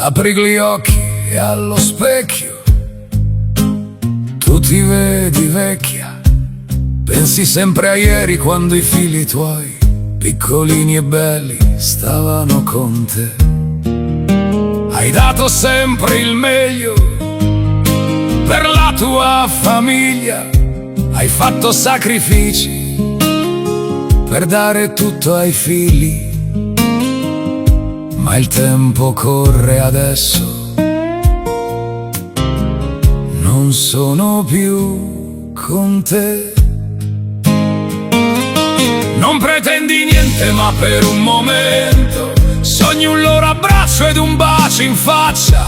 Apri gli occhi e allo specchio tu ti vedi vecchia. Pensi sempre a ieri quando i figli tuoi, piccolini e belli, stavano con te. Hai dato sempre il meglio per la tua famiglia. Hai fatto sacrifici per dare tutto ai figli. Ma il tempo corre adesso, non sono più con te. Non pretendi niente ma per un momento sogni un loro abbraccio ed un bacio in faccia.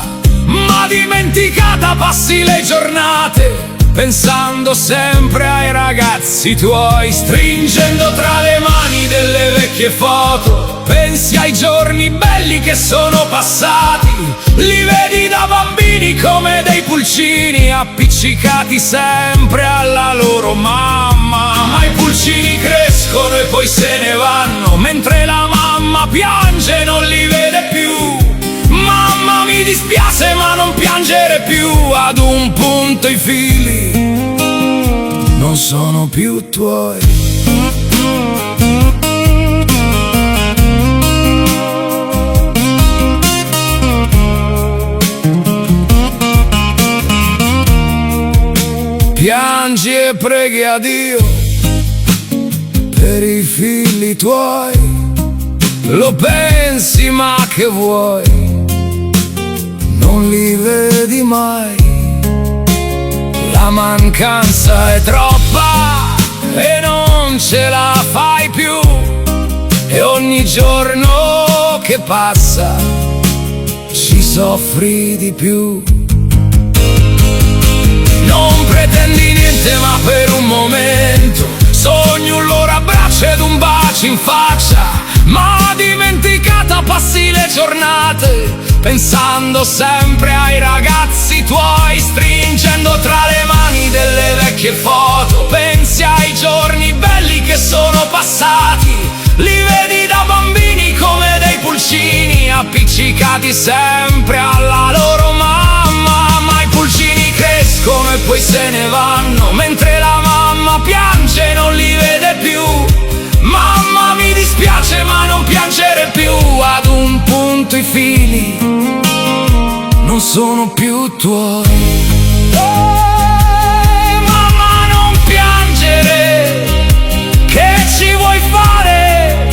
Ma dimenticata passi le giornate pensando sempre ai ragazzi tuoi, stringendo tra le mani delle vecchie foto. Pensi ai giorni belli che sono passati, li vedi da bambini come dei pulcini appiccicati sempre alla loro mamma. Ma i pulcini crescono e poi se ne vanno, mentre la mamma piange e non li vede più. Mamma, mi dispiace ma non piangere più. Ad un punto i figli non sono più tuoi. Piangi e preghi a Dio per i figli tuoi. Lo pensi ma che vuoi, non li vedi mai. La mancanza è troppa e non ce la fai più. E ogni giorno che passa ci soffri di più. Non pretendi niente ma per un momento sogni un loro abbraccio ed un bacio in faccia. Ma dimenticata passi le giornate pensando sempre ai ragazzi tuoi, stringendo tra le mani delle vecchie foto. Pensi ai giorni belli che sono passati, li vedi da bambini come dei pulcini appiccicati sempre alla loro mamma. Ma i pulcini crescono e poi se ne vanno, mentre la mamma piange e non li vede più. Mamma, mi dispiace ma non piangere più. Ad un punto i figli non sono più tuoi. Mamma, non piangere, che ci vuoi fare?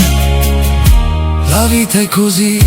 La vita è così.